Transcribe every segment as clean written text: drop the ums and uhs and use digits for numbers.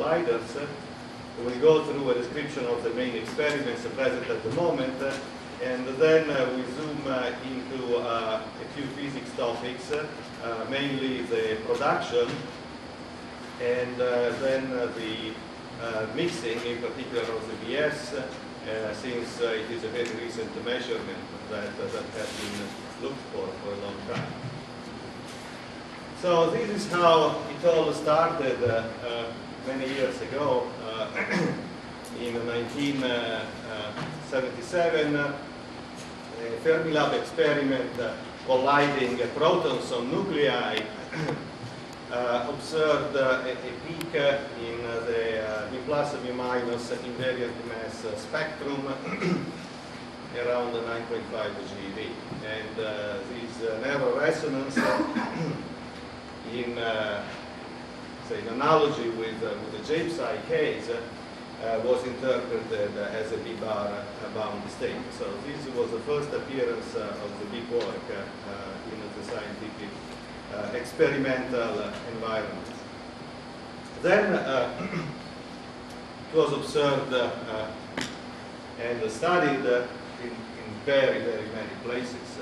colliders. We will go through a description of the main experiments present at the moment, and then we zoom into a few physics topics, mainly the production, and then the mixing, in particular of the BS, since it is a very recent measurement that has been looked for a long time. So this is how it all started many years ago. In 1977, a Fermilab experiment colliding protons on nuclei observed a peak in the B plus B minus invariant mass spectrum around 9.5 GeV. And this narrow resonance in say, in analogy with the James I case was interpreted as a B-bar bound state. So this was the first appearance of the big work in the scientific experimental environment. Then it was observed and studied in very, very many places.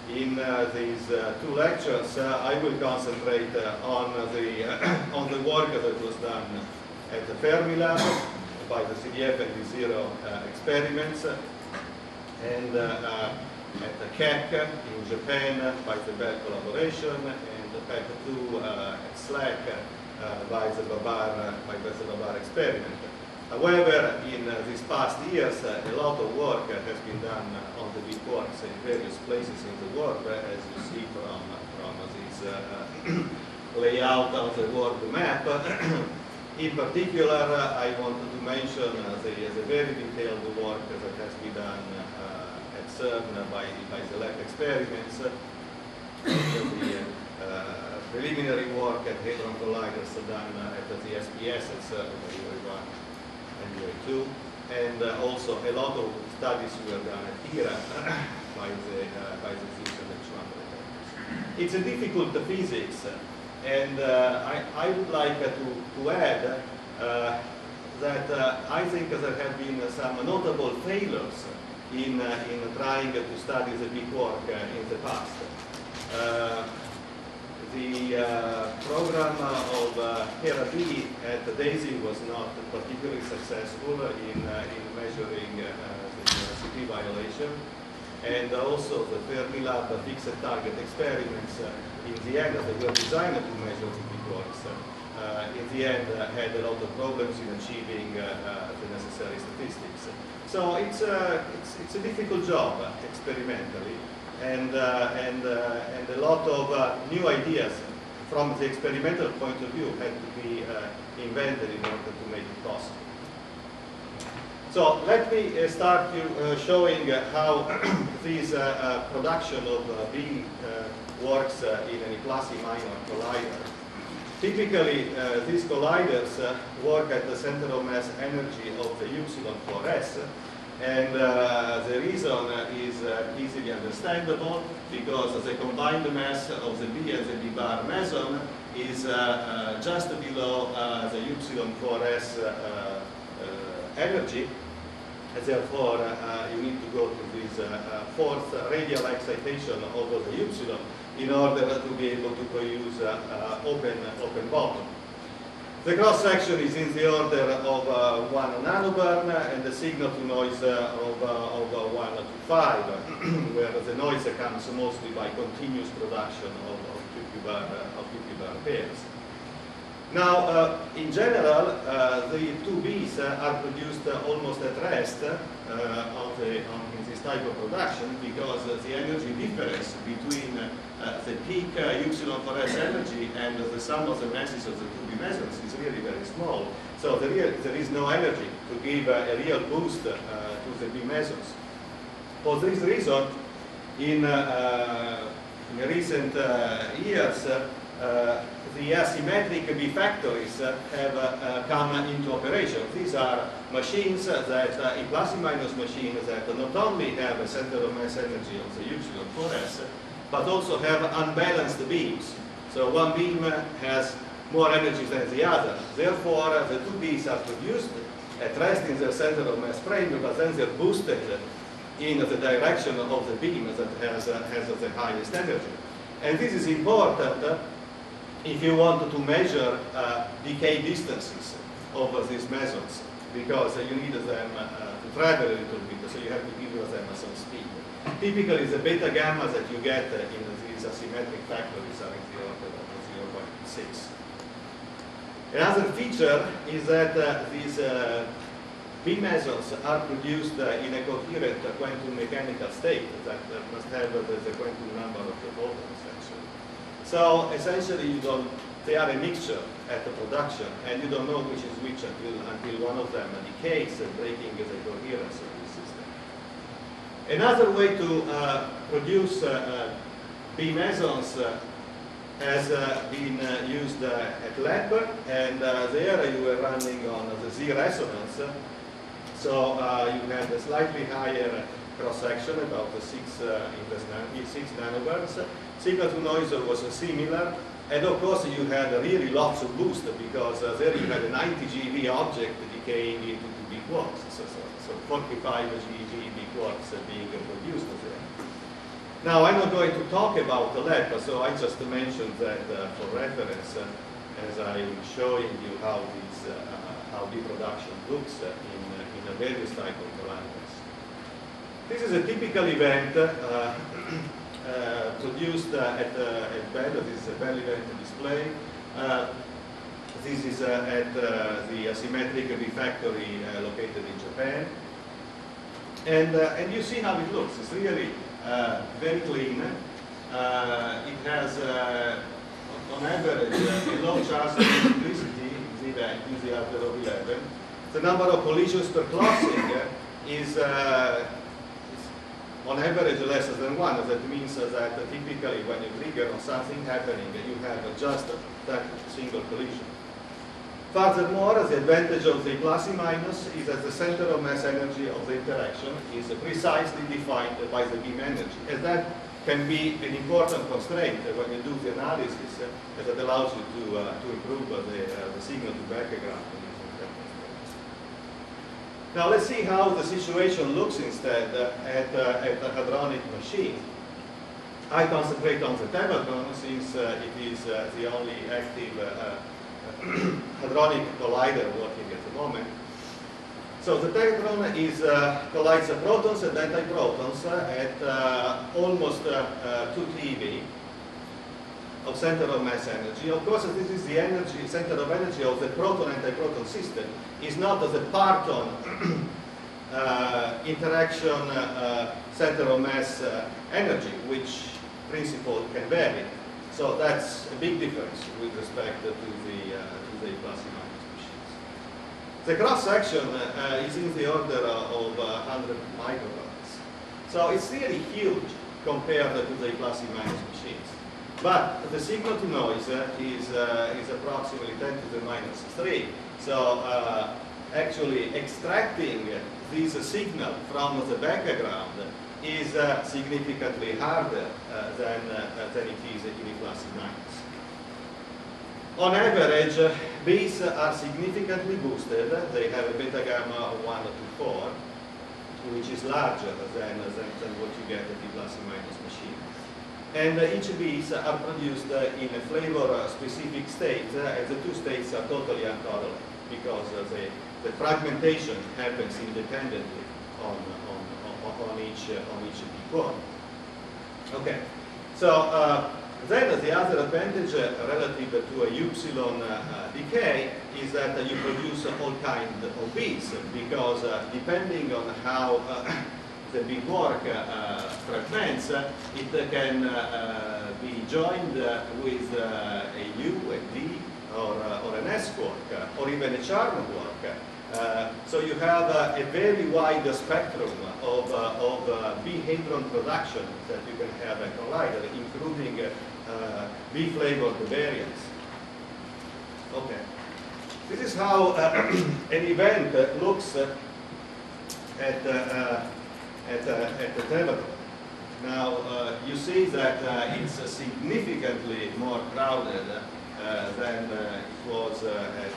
In these two lectures, I will concentrate on the work that was done at the Fermilab by the CDF and D0 experiments, and at the CTEQ in Japan by the Bell collaboration, and the PEP2 at SLAC by the Babar experiment. However, in these past years, a lot of work has been done on the big quarks in various places in the world, as you see from this layout of the world map. In particular, I wanted to mention the very detailed work that has been done at CERN by the LEP experiments, the preliminary work at Hadron Colliders done at the SPS at CERN by UA1 and UA2, and also a lot of studies were done at HERA by the fusion electron. It's a difficult physics, and I would like to add that I think there have been some notable failures in trying to study the big work in the past. The program of HERA-B at DAISY was not particularly successful in measuring the CP violation, and also the Fermilab fixed target experiments in the end, they were designed to measure the big works. In the end, had a lot of problems in achieving the necessary statistics. So it's a difficult job experimentally. And a lot of new ideas from the experimental point of view had to be invented in order to make it possible. So let me start showing how this production of B works in a plus-minor collider. Typically, these colliders work at the center of mass energy of the upsilon-4s. And the reason is easily understandable, because the combined mass of the B and the B bar meson is just below the upsilon-4s energy. And therefore, you need to go to this fourth radial excitation over the upsilon in order to be able to produce open bottom. The cross-section is in the order of 1 nanobarn, and the signal-to-noise of 1 to 5, where the noise comes mostly by continuous production of QQ bar pairs. Now, in general, the two Bs are produced almost at rest in this type of production, because the energy difference between the peak upsilon-4s energy and the sum of the masses of the two B mesons is really very small. So there is no energy to give a real boost to the B mesons. For this reason, in recent years, the asymmetric B factories have come into operation. These are machines that, a plus-minus machine that not only have a center of mass energy of the upsilon-4s, but also have unbalanced beams. So one beam has more energy than the other. Therefore, the two beams are produced at rest in their center of mass frame, but then they're boosted in the direction of the beam that has the highest energy. And this is important if you want to measure decay distances of these mesons, because you need them to travel a little bit, so you have to give them some speed. Typically, the beta gamma that you get in these asymmetric factories are in the order of 0.6. Another feature is that these B mesons are produced in a coherent quantum mechanical state that must have the quantum number of the photons, actually. So essentially, they are a mixture at the production, and you don't know which is which until one of them decays, breaking the coherence of the system. Another way to produce B mesons has been used at lab, and there you were running on the Z resonance. So you had a slightly higher cross-section, about 6 nanovolts. Signal to noise was similar, and of course you had really lots of boost, because there you had a 90 GeV object decaying into 2 B quarks. So 45 GeV B quarks being produced there. Now, I'm not going to talk about the lab, so I just mentioned that for reference, as I'm showing you how B production looks in a various type of parameters. This is a typical event produced at Bell. This is a Bell event display. This is at the asymmetric refactory located in Japan. And you see how it looks. It's really very clean. It has, on average, a low charge of electricity in the event, in the order of 11. The number of collisions per crossing is on average less than 1. That means that typically when you trigger on something happening, you have just that single collision. Furthermore, the advantage of the plus and minus is that the center of mass energy of the interaction is precisely defined by the beam energy. And that can be an important constraint when you do the analysis, as it allows you to improve the signal to background. Now let's see how the situation looks instead at a hadronic machine. I concentrate on the tevatron since it is the only active hadronic collider working at the moment. So the tevatron collides protons and antiprotons at almost 2 TeV of center of mass energy. Of course, this is the energy, center of energy of the proton-antiproton system. Is not the parton interaction center of mass energy, which principle can vary. So that's a big difference with respect to the plus and minus machines. The cross section is in the order of 100 microns. So it's really huge compared to the plus and minus machines. But the signal to noise is approximately 10 to the minus 3. So actually extracting this signal from the background is significantly harder than it is in the plus and minus. On average, Bs are significantly boosted. They have a beta gamma of 1 to 4, which is larger than what you get at the plus and minus machine. And each Bs are produced in a flavor-specific state, and the two states are totally uncorrelated because the fragmentation happens independently on each B core. Okay, so then the other advantage relative to a upsilon decay is that you produce all kinds of Bs, because depending on how the big work fragments, it can be joined with a U, a D, or an S quark, or even a charm quark. So you have a very wide spectrum of B hadron production that you can have at collider, including B flavored variants. Okay, this is how an event looks at the tevatron. Now you see that it's significantly more crowded then it was at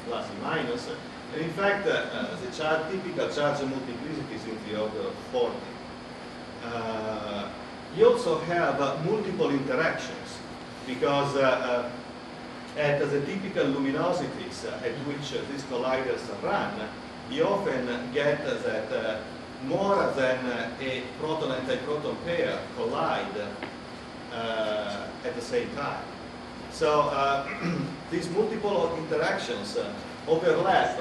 plus and minus. And in fact, the typical charge multiplicity is in the order of 40. You also have multiple interactions, because at the typical luminosities at which these colliders run, you often get that more than a proton antiproton pair collide at the same time. So these multiple interactions overlap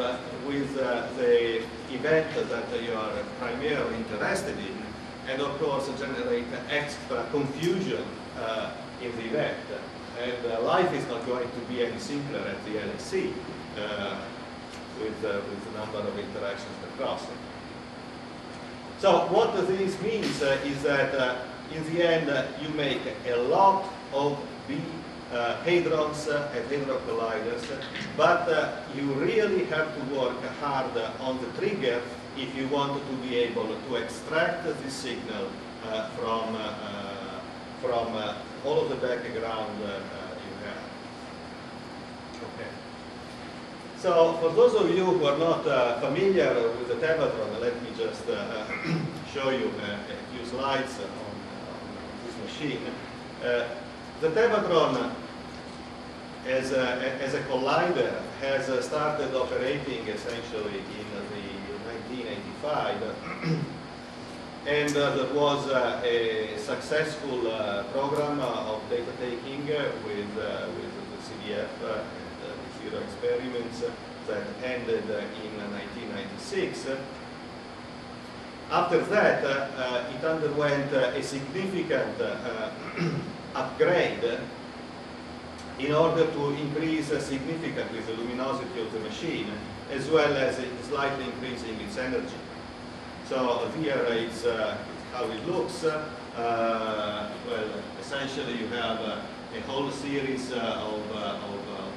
with the event that you are primarily interested in, and of course generate extra confusion in the event. And life is not going to be any simpler at the LHC with the number of interactions across it. So what this means is that in the end you make a lot of hadrons at hadron colliders, but you really have to work hard on the trigger if you want to be able to extract this signal from all of the background you have. Okay. So for those of you who are not familiar with the tevatron, let me just show you a few slides on this machine. The tevatron as a collider has started operating essentially in the 1985. And there was a successful program of data taking with the CDF and zero experiments that ended in 1996. After that, it underwent a significant upgrade in order to increase significantly the luminosity of the machine, as well as slightly increasing its energy. So here is how it looks. Well, essentially you have a whole series of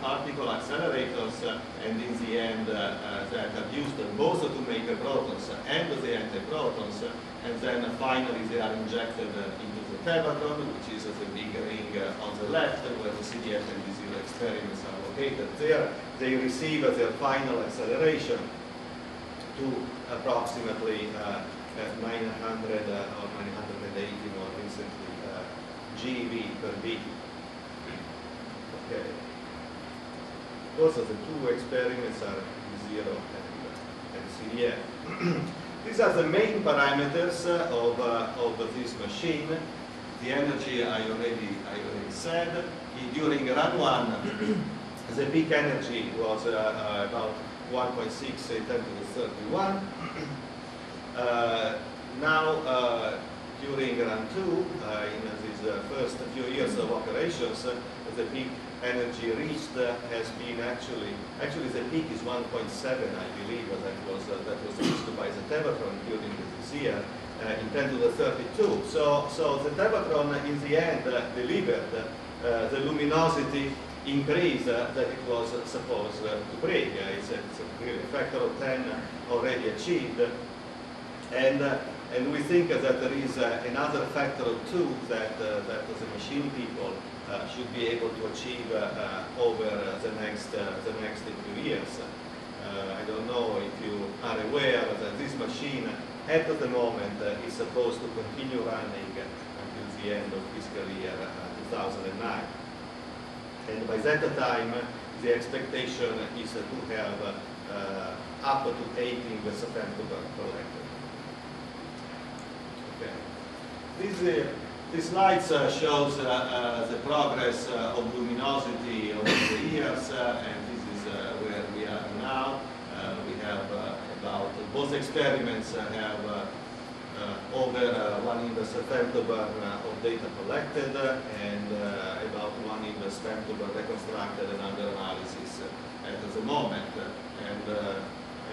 particle accelerators, and in the end that are used both to make the protons and the antiprotons, and then finally they are injected into the tevatron, which is the big ring on the left, where the CDF and the zero experiments are located there. They receive their final acceleration to approximately 900 or 980 more recently GeV per bit. Okay. Those are the two experiments are zero and CDF. These are the main parameters of this machine. The energy I already said. During run 1, the peak energy was about 1.6 10 to the 31. Now, during run 2, in these first few years of operations, the peak energy reached has been actually the peak is 1.7, I believe, that was reached by the tevatron during this year in 10 to the 32. So the tevatron in the end delivered the luminosity increase that it was supposed to bring. It's a factor of 10 already achieved, and we think that there is another factor of 2 that the machine people should be able to achieve over the next few years. I don't know if you are aware that this machine at the moment is supposed to continue running until the end of fiscal year 2009. And by that time, the expectation is to have up to 18 femtobarn collected. Okay. This slide shows the progress of luminosity over the years, and this is where we are now. We have about, both experiments have over 1 inverse femtobarn of data collected, and about 1 inverse femtobarn reconstructed and under analysis at the moment.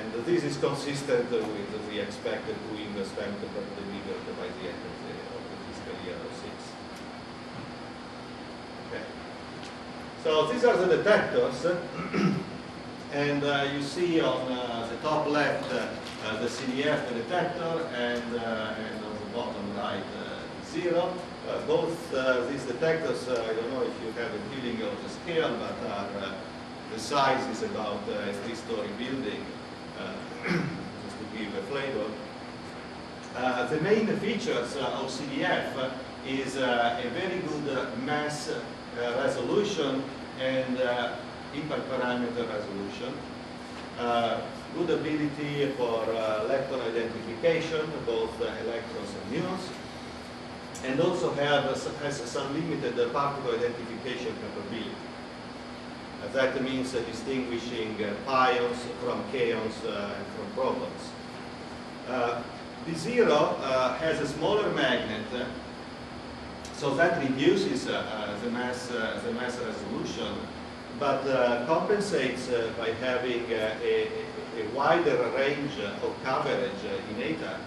And this is consistent with the expected 2 inverse femtobarn delivered by the end of the fiscal year 06. Okay. So these are the detectors. And you see on the top left the CDF detector, and on the bottom right the zero. Both these detectors, I don't know if you have a feeling of the scale, but the size is about a 3-story building, just to give a flavor. The main features of CDF is a very good mass resolution and impact parameter resolution. Good ability for electron identification, both electrons and muons, and also has some limited particle identification capability. That means distinguishing pions from kaons and from protons. B0 has a smaller magnet, so that reduces the mass resolution, but compensates by having a wider range of coverage in eta.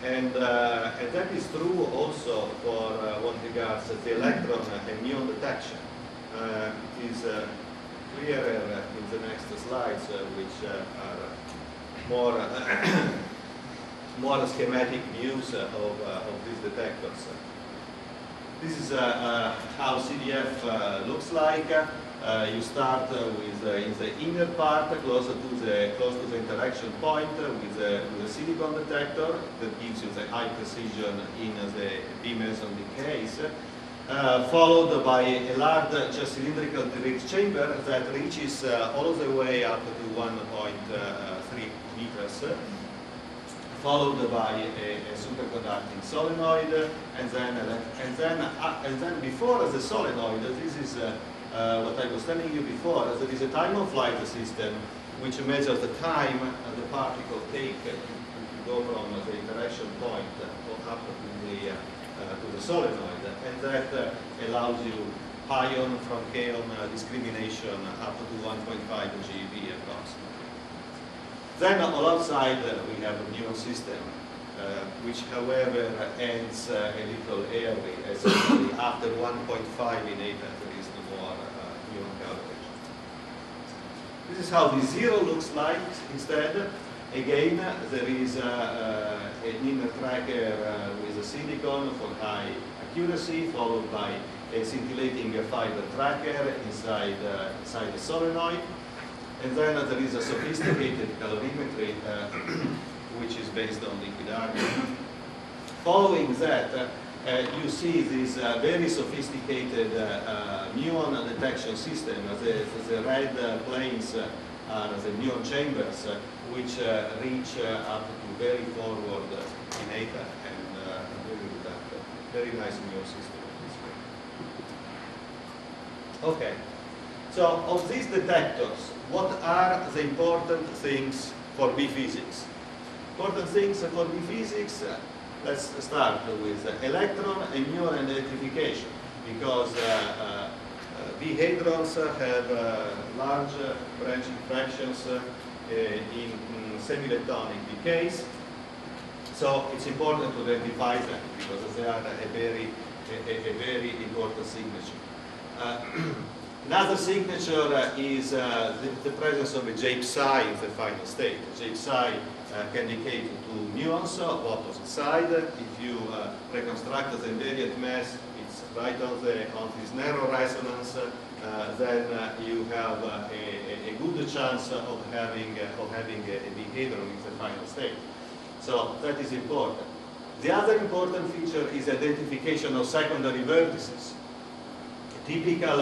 And that is true also for what regards the electron and muon detection. It is clearer in the next slides, which are more more schematic views of these detectors. This is how CDF looks like. You start with in the inner part, close to the interaction point, with a silicon detector that gives you the high precision in the B-meson decays, followed by a large cylindrical direct chamber that reaches all the way up to 1.3 meters, followed by a superconducting solenoid, and then before the solenoid, this is what I was telling you before. There is a time-of-flight system which measures the time the particle take to go from the interaction point up to the solenoid, and that allows you pion from kaon discrimination up to 1.5 GeV approximately. Then on outside we have a muon system, which however ends a little early, essentially after 1.5 in eta there is no more muon coverage. This is how the zero looks like instead. Again, there is an inner tracker with a silicon for high accuracy, followed by a scintillating fiber tracker inside the solenoid. And then there is a sophisticated calorimetry, which is based on liquid argon. Following that, you see this very sophisticated muon detection system. The red planes are the muon chambers, which reach up to very forward in eta, and very nice muon system. Okay. So of these detectors, what are the important things for B physics? Important things for B physics, let's start with electron and muon identification, because B hadrons have large branching fractions in semi-leptonic decays, so it's important to identify them because they are a very important signature. Another signature is the presence of a J psi in the final state. J psi can decay to two muons of opposite side. If you reconstruct the invariant mass, it's right on this narrow resonance. Then you have a good chance of having a B hadron in the final state. So that is important. The other important feature is identification of secondary vertices. A typical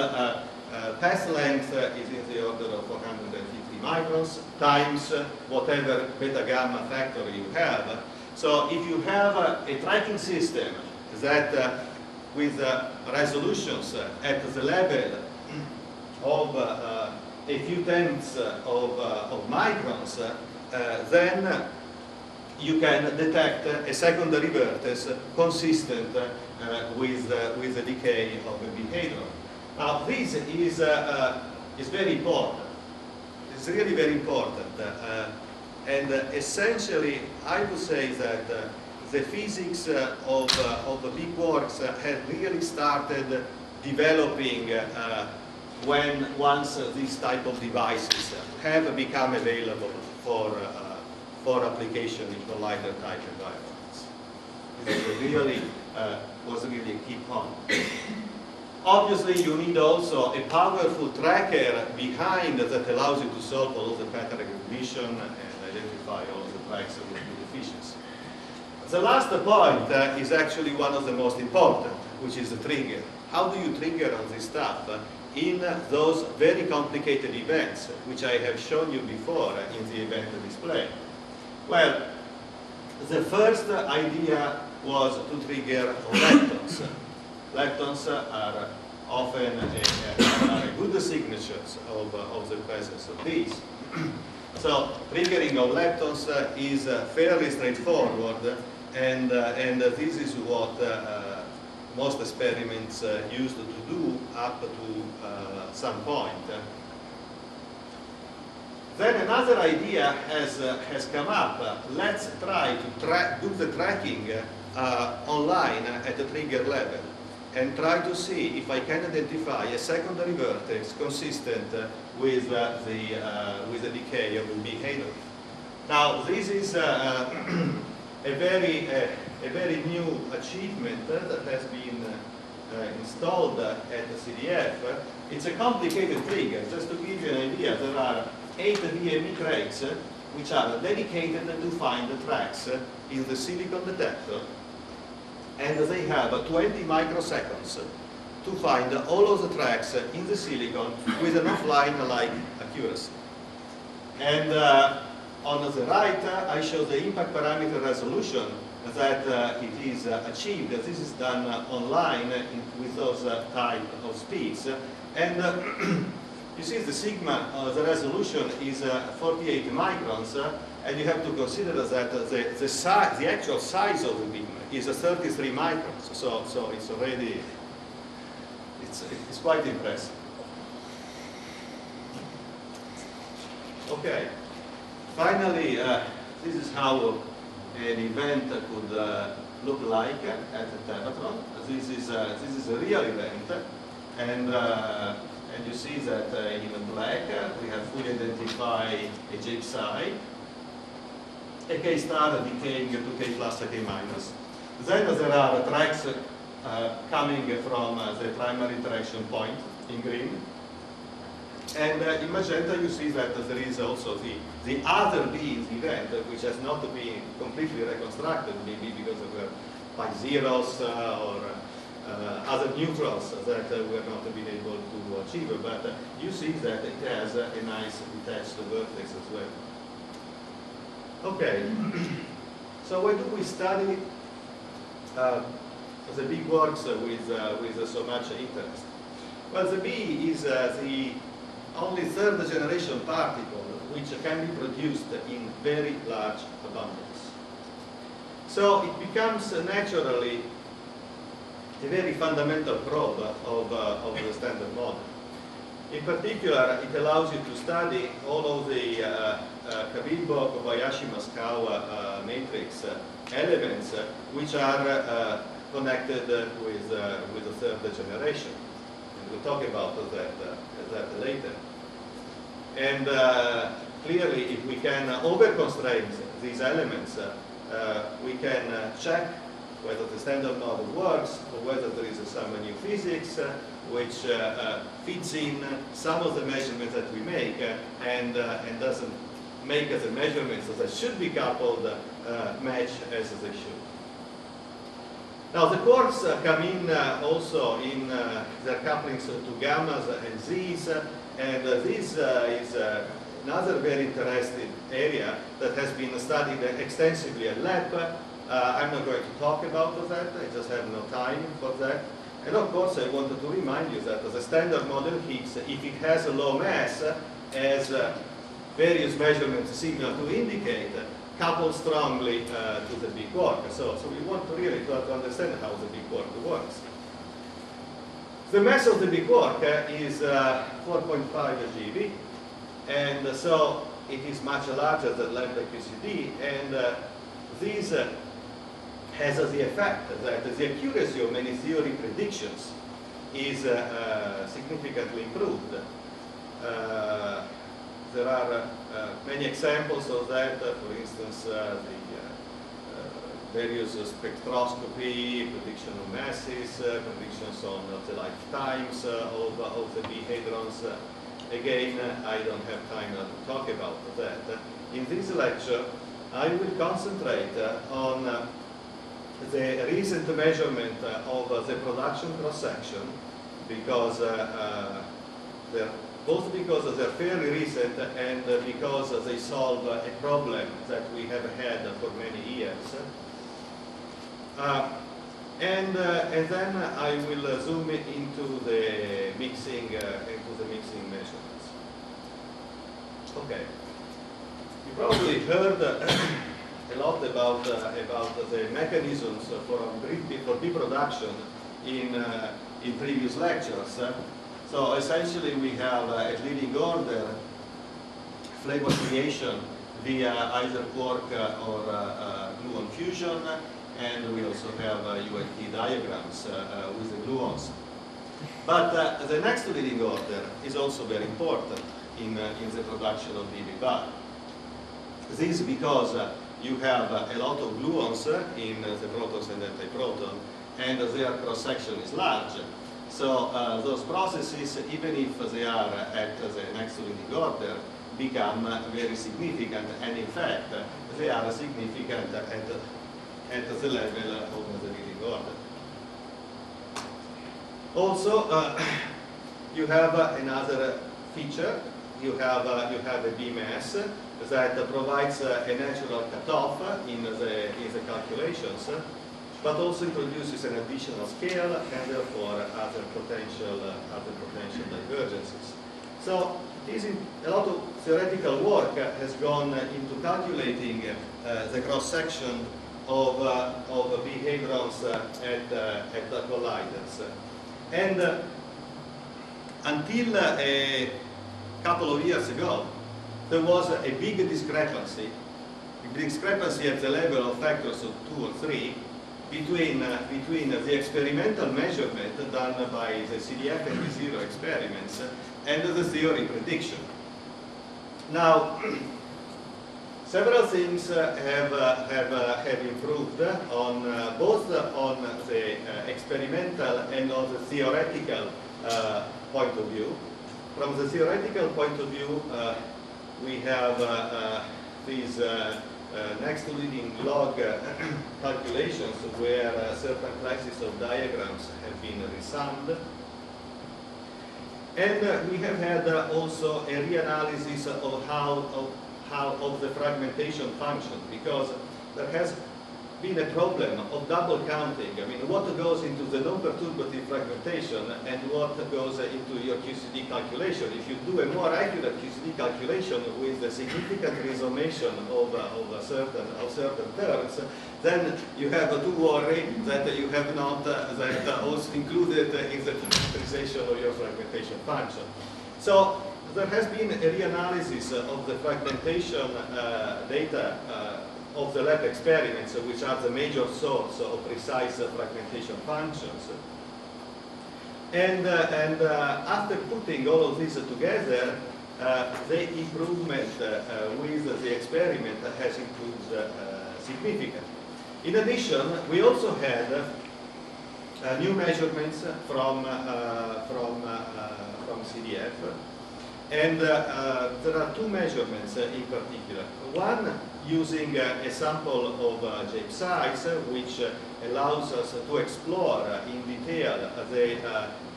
path length is in the order of 450 microns times whatever beta gamma factor you have. So if you have a tracking system that with resolutions at the level of a few tenths of microns, then you can detect a secondary vertex consistent with the decay of a B hadron. Now this is very important. It's really very important, and essentially I would say that the physics of the big quarks had really started developing once these type of devices have become available for application in collider type environments. This is a really was really a key point. Obviously, you need also a powerful tracker behind that allows you to solve all of the pattern recognition and identify all of the tracks with good efficiency. The last point is actually one of the most important, which is the trigger. How do you trigger on this stuff in those very complicated events, which I have shown you before in the event display? Well, the first idea was to trigger leptons. Leptons are often good signatures of the presence of these. So triggering of leptons is fairly straightforward, and this is what most experiments used to do up to some point. Then another idea has come up. Let's try to do the tracking online at the trigger level and try to see if I can identify a secondary vertex consistent with the decay of the behavior. Now, this is a very new achievement that has been installed at the CDF. It's a complicated trigger. Just to give you an idea, there are 8 VME tracks which are dedicated to find the tracks in the silicon detector, and they have 20 microseconds to find all of the tracks in the silicon with an offline-like accuracy. And on the right, I show the impact parameter resolution that it is achieved. This is done online with those type of speeds. And you see the sigma, the resolution is 48 microns, and you have to consider that the actual size of the beam is 33 microns. So it's already, it's quite impressive. Okay. Finally, this is how an event could look like at the Tevatron. This is a real event, and you see that in black we have fully identified a J psi, a K star decaying to K plus K minus. Then there are tracks coming from the primary interaction point in green. And in magenta you see that there is also the other B in the event, which has not been completely reconstructed, maybe because of pi zeros or other neutrals that we are not been able to achieve. But you see that it has a nice detached vertex as well. Okay, so why do we study the big works with so much interest? Well, the B is the only third generation particle which can be produced in very large abundance. So it becomes naturally a very fundamental probe of the standard model. In particular, it allows you to study all of the Kabirbo, Kobayashi, Mascawa matrix elements which are connected with the third generation. And we'll talk about that later. And clearly, if we can over-constrain these elements, we can check whether the standard model works or whether there is some new physics which fits in some of the measurements that we make and doesn't make the measurements that should be coupled match as they should. Now the quarks come in also in their couplings to gammas and z's, and this is another very interesting area that has been studied extensively at LAP. I'm not going to talk about that, I just have no time for that. And of course I wanted to remind you that the standard model Higgs, if it has a low mass, as various measurements signal to indicate, couple strongly to the big quark. So we want to really to understand how the big quark works. The mass of the big quark is 4.5 GeV, and so it is much larger than lambda QCD, and this has the effect that the accuracy of many theory predictions is significantly improved. There are many examples of that. For instance, various spectroscopy, prediction of masses, predictions on the lifetimes of the B-hadrons. Again, I don't have time to talk about that. In this lecture, I will concentrate on the recent measurement of the production cross-section, because both because they're fairly recent and because they solve a problem that we have had for many years. And then I will zoom into the mixing measurements. Okay, you probably heard a lot about the mechanisms for B-production in previous lectures. So essentially we have at leading order flavor creation via either quark or gluon fusion, and we also have UIT diagrams with the gluons. But the next leading order is also very important in the production of BB-bar. This is because you have a lot of gluons in the protons and antiproton, and their cross-section is large. So those processes, even if they are at the next leading order, become very significant, and in fact, they are significant at the level of the leading order. Also, you have another feature. You have a B mass that provides a natural cutoff in the calculations, but also introduces an additional scale and therefore other potential divergences. So a lot of theoretical work has gone into calculating the cross-section of B-hadrons at the colliders. And until a couple of years ago, there was a big discrepancy at the level of factors of 2 or 3 between the experimental measurement done by the CDF and B0 experiments and the theory prediction. Now, several things have improved on both on the experimental and on the theoretical point of view. From the theoretical point of view, we have these next leading log calculations where certain classes of diagrams have been resummed. And we have had also a reanalysis of the fragmentation function, because there has been a problem of double counting. I mean, what goes into the non-perturbative fragmentation and what goes into your QCD calculation. If you do a more accurate QCD calculation with a significant resummation of certain terms, then you have to worry that you have not that also included in the factorization of your fragmentation function. So there has been a reanalysis of the fragmentation data of the lab experiments, which are the major source of precise fragmentation functions. And after putting all of this together, the improvement with the experiment has improved significantly. In addition, we also had new measurements from CDF. And there are two measurements in particular. One using a sample of Jape size, which allows us to explore in detail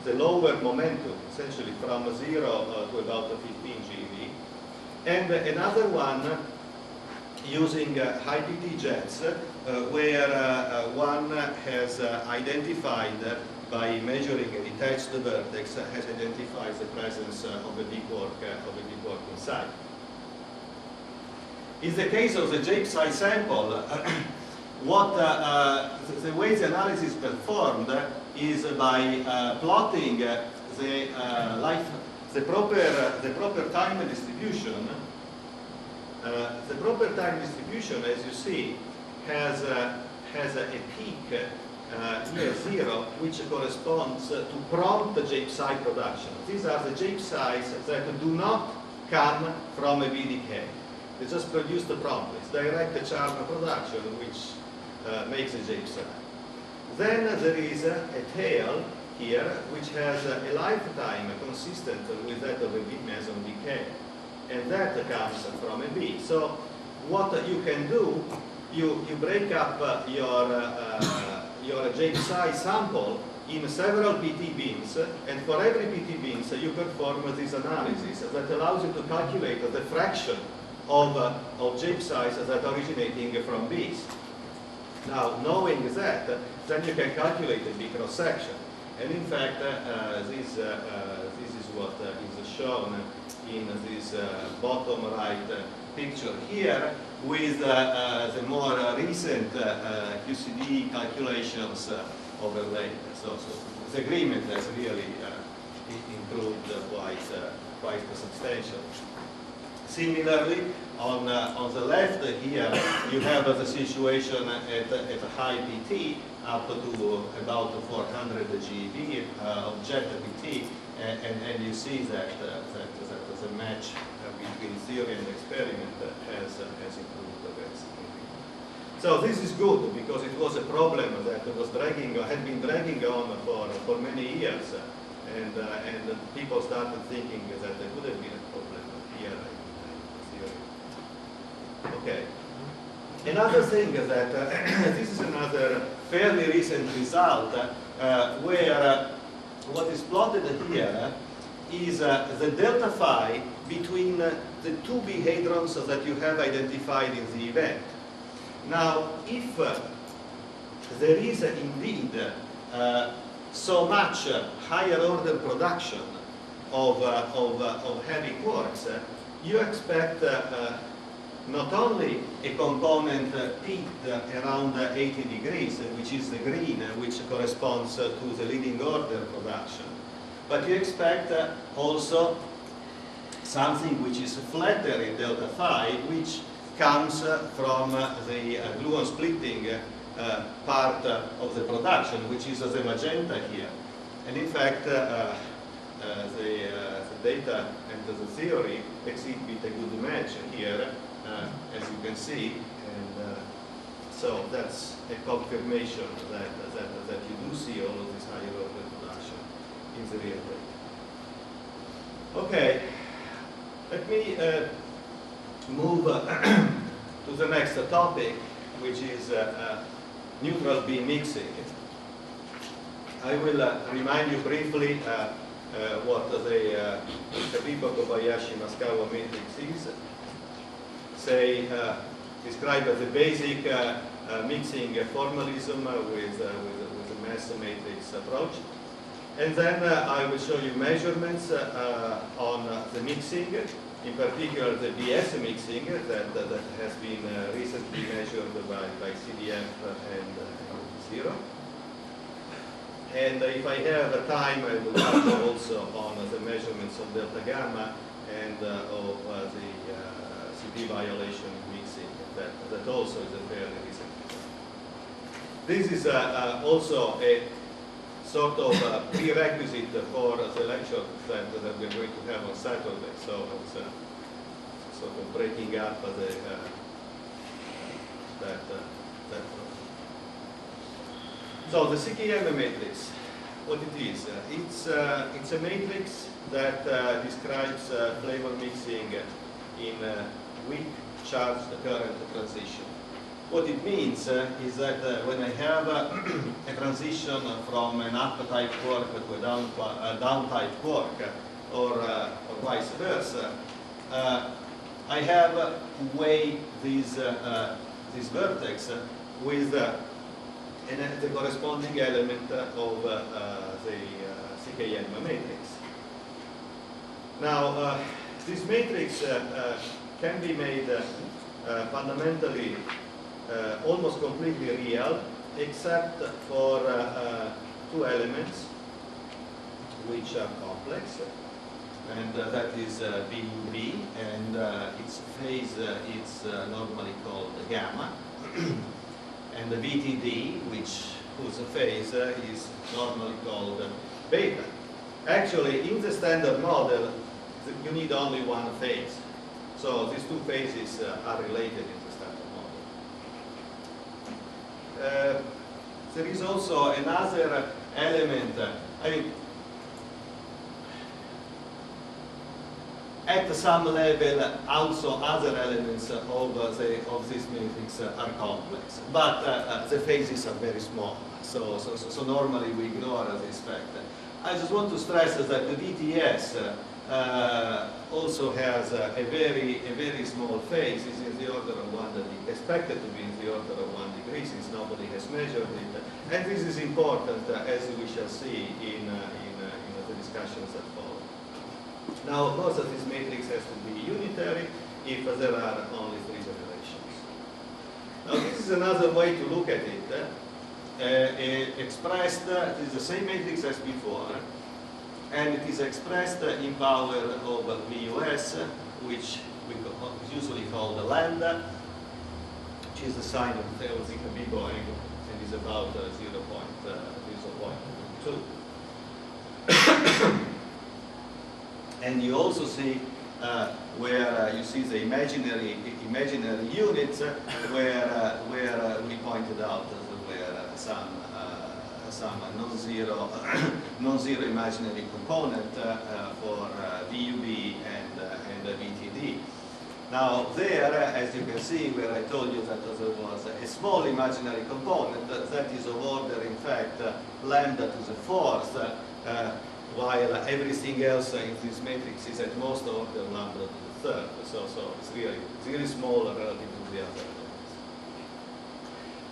the lower momentum, essentially from 0 to about 15 GeV. And another one using high PT jets, where one has identified, by measuring a detached vertex, has identified the presence of a B quark inside. In the case of the Jape size sample, the way the analysis performed is by plotting the proper time distribution. The proper time distribution, as you see, has a peak near 0, which corresponds to prompt Jape size production. These are the Jape size that do not come from a BDK. They just produce the prompt. It's direct charge production, which makes a J psi. Then there is a tail here which has a lifetime consistent with that of a big meson decay, and that comes from a B. So what you can do, you break up your J psi sample in several PT beams, and for every PT beams you perform this analysis that allows you to calculate the fraction of J psis that are originating from B's. Now, knowing that, then you can calculate the B cross section, and in fact, this is what is shown in this bottom right picture here, with the more recent QCD calculations overlaid. So the agreement has really improved quite substantially. Similarly, on the left here, you have the situation at a high PT up to about 400 GeV of jet PT, and you see that the match between theory and experiment has improved very significantly. So this is good because it was a problem that had been dragging on for many years, and people started thinking that there could have been a problem here in theory. Okay. Another thing is that this is another fairly recent result where what is plotted here is the delta phi between the two B hadrons that you have identified in the event. Now, if there is indeed so much higher order production of heavy quarks, you expect not only a component peaked around 80 degrees, which is the green, which corresponds to the leading order production, but you expect also something which is flatter in delta phi, which comes from the gluon splitting part of the production, which is the magenta here. And in fact, the data and the theory exhibit a good match here, as you can see, and so that's a confirmation that you do see all of this higher order production in the real data. Okay, let me move to the next topic, which is neutral beam mixing. I will remind you briefly what the Kapipa Kobayashi Maskawa matrix is. Describe the basic mixing formalism with the mass matrix approach. And then I will show you measurements on the mixing, in particular the BS mixing that has been recently measured by CDF and Zero. And if I have time, I will touch also on the measurements of delta gamma and of the CP violation mixing, that also is a fairly recent result. This is also a sort of prerequisite for the lecture that we're going to have on Saturday. So it's sort of breaking up that So the CKM matrix, what it is? It's a matrix that describes flavor mixing in weak charged current transition. What it means is that when I have a transition from an up-type quark to a down-type quark, or vice versa, I have to weigh this vertex with the corresponding element of the CKM matrix. Now, this matrix can be made fundamentally almost completely real, except for two elements which are complex, and that is BUB, and its phase is normally called gamma, and the BTD, whose phase is normally called beta. Actually, in the standard model, you need only one phase. So these two phases are related in the standard there is also another element. I mean, at some level, also other elements of this matrix are complex, but the phases are very small. So normally we ignore this fact. I just want to stress that the DTS also has a very small phase. It's in the order of 1 degree, expected to be in the order of 1 degree since nobody has measured it. And this is important, as we shall see in the discussions that follow. Now, of course, this matrix has to be unitary if there are only 3 generations. Now, this is another way to look at it. Expressed, it is the same matrix as before, and it is expressed in power of VUS, which we usually call the lambda, which is the sign of the big O angle, and is about 0.2. And you also see where you see the imaginary units where we pointed out where some non-zero imaginary component for VUB and VTD. Now there, as you can see, where I told you that there was a small imaginary component that is of order, in fact, lambda to the 4th, while everything else in this matrix is at most order lambda to the 3rd. So it's really small relative to the other elements.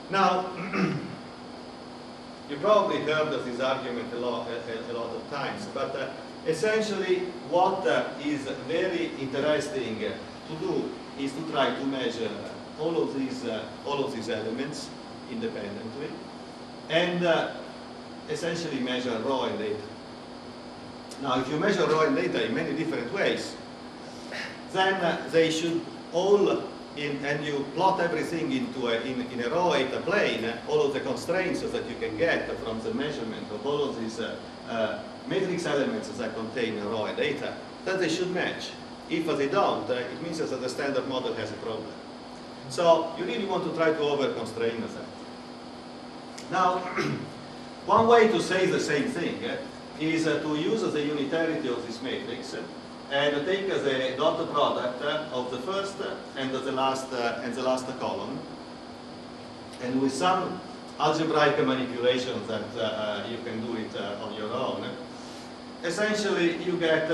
Now, you probably heard of this argument a lot of times, but essentially what is very interesting to do is to try to measure all of these elements independently, and essentially measure rho and theta. Now, if you measure rho and theta in many different ways, then they should all, and you plot everything into in a rho eta plane, all of the constraints that you can get from the measurement of all of these matrix elements that contain rho and theta, then they should match. If they don't, it means that the standard model has a problem. So you really want to try to over-constrain that. Now, one way to say the same thing is to use the unitarity of this matrix and take the dot product of the first and the last column, and with some algebraic manipulations that you can do it on your own, essentially you get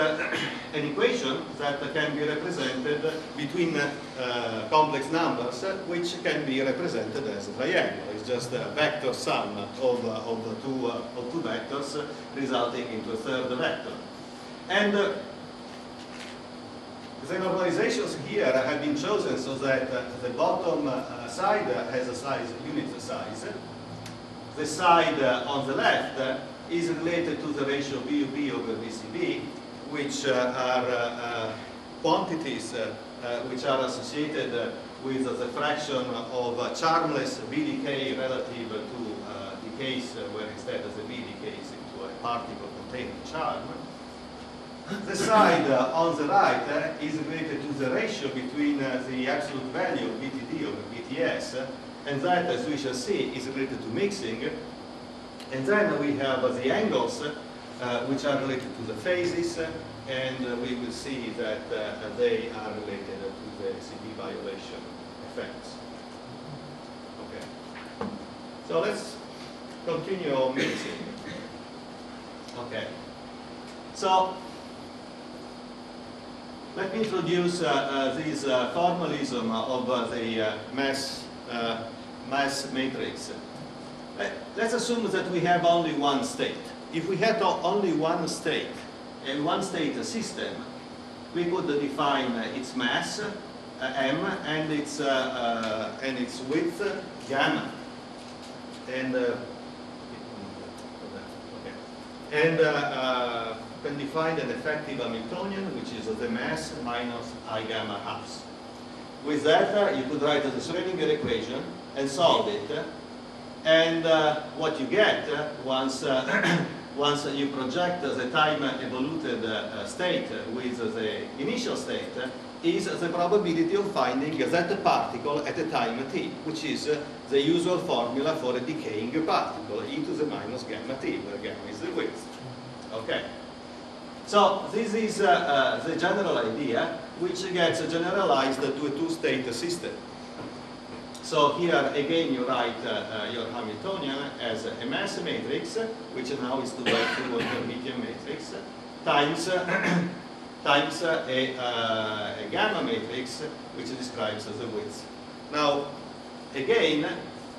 an equation that can be represented between complex numbers, which can be represented as a triangle. It's just a vector sum of two vectors resulting into a third vector. And the normalizations here have been chosen so that the bottom side has a size, unit size. The side on the left is related to the ratio VUB over VCB, which are quantities which are associated with the fraction of charmless B decay relative to decays where instead the B decays into a particle containing charm. The side on the right is related to the ratio between the absolute value of BTD over BTS, and that, as we shall see, is related to mixing. And then we have the angles, which are related to the phases, and we will see that they are related to the CB violation effects. Okay. So let's continue on mixing. Okay. So let me introduce this formalism of the mass matrix. Let's assume that we have only one state. If we had only one state, a one-state system, we could define its mass, m, and its width, gamma, and can define an effective Hamiltonian, which is the mass minus I gamma halves. With that, you could write the Schrödinger equation and solve it. And what you get once you project the time evoluted state with the initial state is the probability of finding that particle at a time t, which is the usual formula for a decaying particle, e to the minus gamma t, where gamma is the width. Okay. So this is the general idea, which gets generalized to a two-state system. So here again you write your Hamiltonian as a mass matrix, which now is to write through a Hermitian matrix, times times a gamma matrix, which describes the width. Now, again,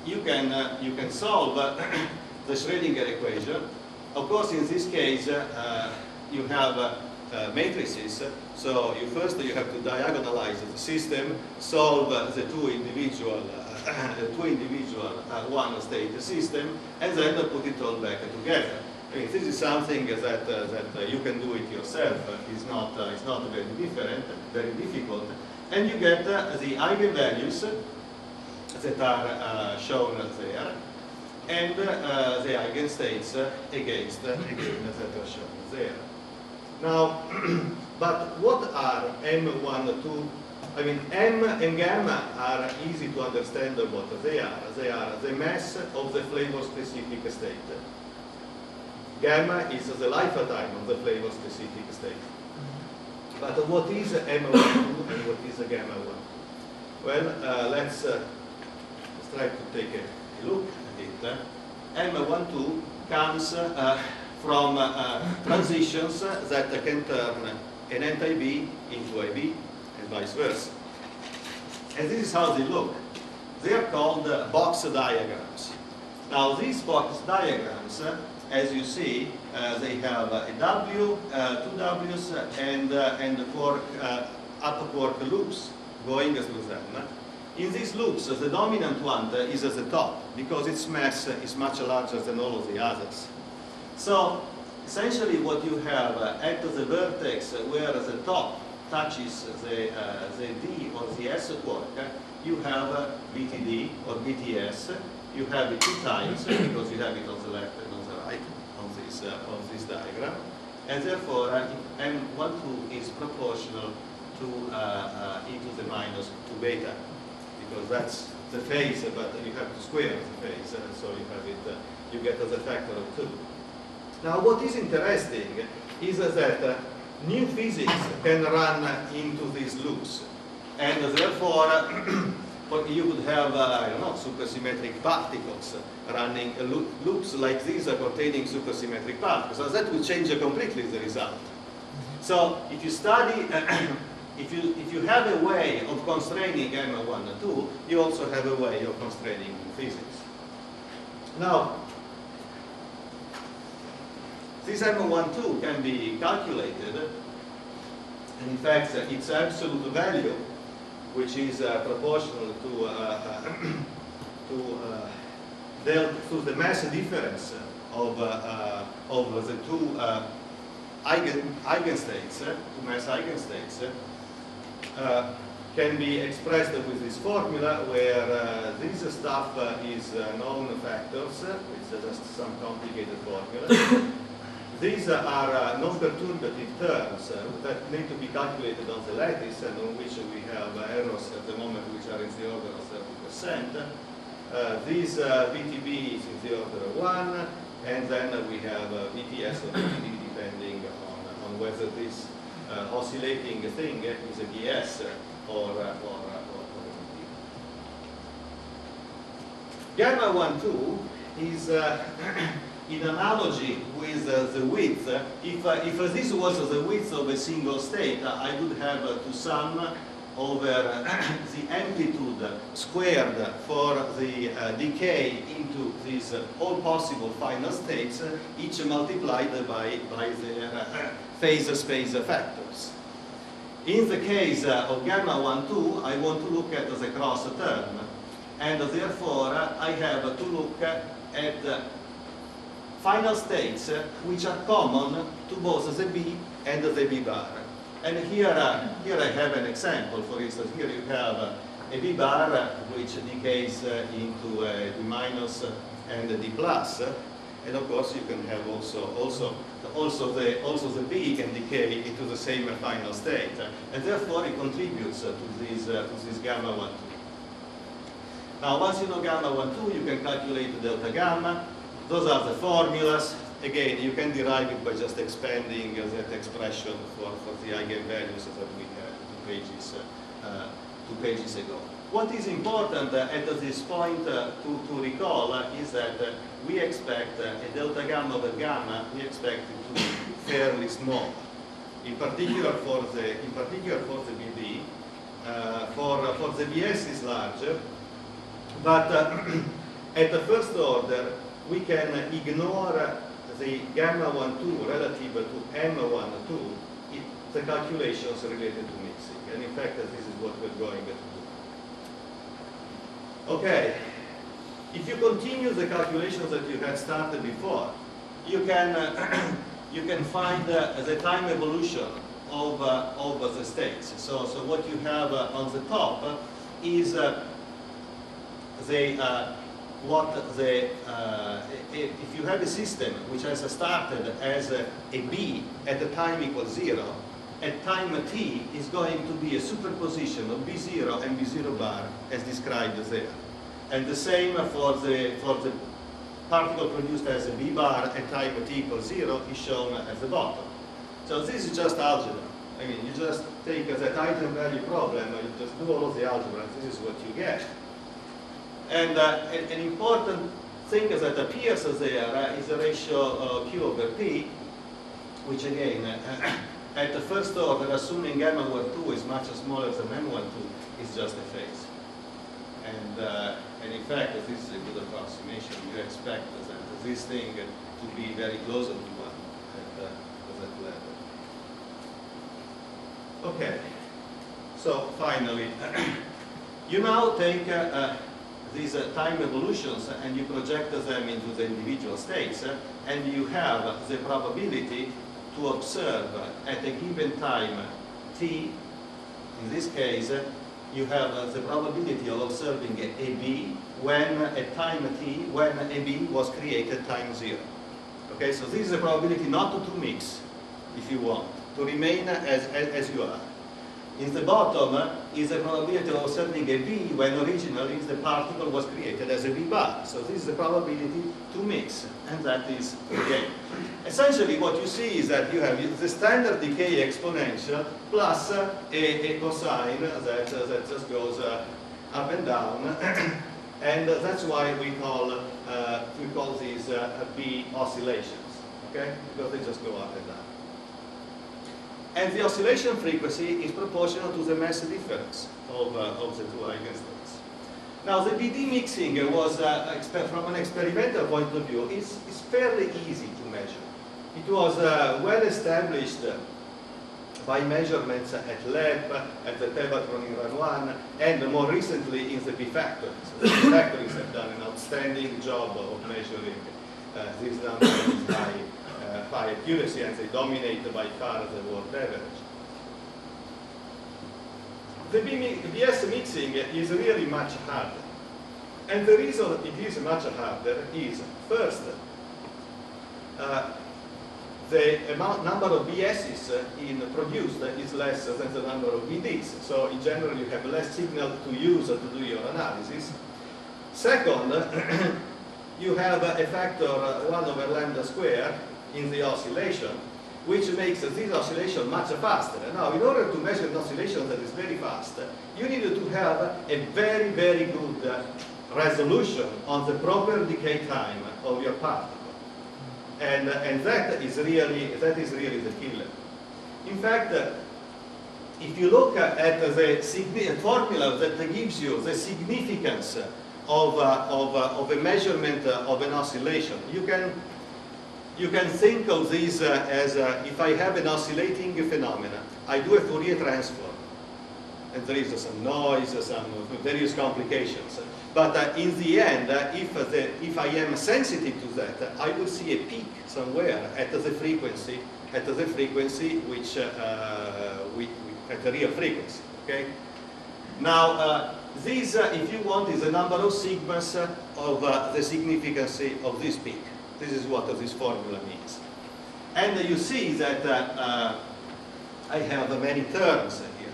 you can solve the Schrödinger equation. Of course, in this case, you have matrices. So you have to diagonalize the system, solve the two individual one-state system, and then put it all back together. I mean, this is something that you can do it yourself. It's not very difficult, and you get the eigenvalues that are shown there, and the eigenstates against that are shown there. Now, but what are M1, 2? I mean, M and gamma are easy to understand what they are. They are the mass of the flavor-specific state. Gamma is the lifetime of the flavor-specific state. But what is M12 and what is gamma 1? Well, let's try to take a look at it. M12 comes from transitions that can turn an anti-B into a B and vice versa. And this is how they look. They are called box diagrams. Now these box diagrams, as you see, they have a W, two W's, and quark, up quark loops going through them. In these loops, the dominant one is at the top because its mass is much larger than all of the others. So essentially what you have at the vertex where the top touches the D or the S quark, you have BTD or BTS. You have it two times because you have it on the left and on the right on this diagram, and therefore M12 is proportional to e to the minus 2 beta, because that's the phase, but you have to square the phase, so you have it. You get as a factor of 2. Now, what is interesting is that new physics can run into these loops, and therefore you could have, I don't know, supersymmetric particles running loops like these containing supersymmetric particles. So that will change completely the result. So if you study, if you have a way of constraining M1 and 2, you also have a way of constraining physics. Now, this M12 can be calculated, and in fact, its absolute value, which is proportional to the mass difference of the two eigenstates, two mass eigenstates, can be expressed with this formula where this stuff is known factors. It's just some complicated formula. These are non-perturbative terms that need to be calculated on the lattice, and on which we have errors at the moment which are in the order of 30%. These VTB is in the order of 1, and then we have VTS or VTD depending on whether this oscillating thing is a DS or a VT. Gamma 1,2 is in analogy with the width. If this was the width of a single state, I would have to sum over the amplitude squared for the decay into these all possible final states, each multiplied by their phase space factors. In the case of gamma 1,2, I want to look at the cross term, and therefore I have to look at final states which are common to both the B and the B bar. And here I have an example. For instance, here you have a B bar which decays into a B minus and a D plus. And of course you can have also also the B can decay into the same final state, and therefore it contributes to this gamma 1, 2. Now, once you know gamma 1, 2, you can calculate delta gamma. Those are the formulas. Again, you can derive it by just expanding that expression for the eigenvalues that we had 2 pages ago. What is important at this point to recall is that we expect a delta gamma over gamma, we expect it to be fairly small. In particular for the BD, for the BS is larger, but at the first order we can ignore the gamma 1, 2 relative to M1, 2, the calculations related to mixing. And in fact, this is what we're going to do. Okay, if you continue the calculations that you had started before, you can find the time evolution of the states. So what you have on the top is if you have a system which has started as a B at a time equals 0, at time t is going to be a superposition of B0 and B0 bar as described there. And the same for the particle produced as a B bar at time t equals 0 is shown at the bottom. So this is just algebra. I mean, you just take that eigenvalue problem, you just do all of the algebra, and this is what you get. And an important thing that appears there is the ratio Q over P, which again, at the first order, assuming M12 is much smaller than M12, is just a phase. And in fact, this is a good approximation. You expect that this thing to be very close to 1 at that level. Okay, so finally, you now take these time evolutions and you project them into the individual states, and you have the probability to observe at a given time t. In this case, you have the probability of observing a B when at time t, when a B was created time 0. Okay, so this is a probability not to mix, if you want, to remain as you are. In the bottom is the probability of observing a B when originally the particle was created as a B bar. So this is the probability to mix, and that is okay. Essentially what you see is that you have the standard decay exponential plus a cosine that just goes up and down, and that's why we call these B oscillations, okay? Because they just go up and down. And the oscillation frequency is proportional to the mass difference of the two eigenstates. Now, the BD mixing was, from an experimental point of view, is fairly easy to measure. It was well established by measurements at LEP, at the Tevatron in Run 1, and more recently in the B factories. The B factories have done an outstanding job of measuring these numbers by high accuracy, and they dominate by far the world average. The BS mixing is really much harder. And the reason it is much harder is, first, the number of BS's produced is less than the number of BDs. So in general, you have less signal to use to do your analysis. Second, you have a factor 1 over lambda square in the oscillation, which makes this oscillation much faster. Now, in order to measure an oscillation that is very fast, you need to have a very, very good resolution on the proper decay time of your particle. And that is really the killer. In fact, if you look at the formula that gives you the significance of a measurement of an oscillation, you can think of this as if I have an oscillating phenomenon, I do a Fourier transform, and there is some noise, some various complications. But in the end, if I am sensitive to that, I will see a peak somewhere at the frequency, which at the real frequency. Okay. Now, this, if you want, is the number of sigmas of the significance of this peak. This is what this formula means. And you see that I have many terms here.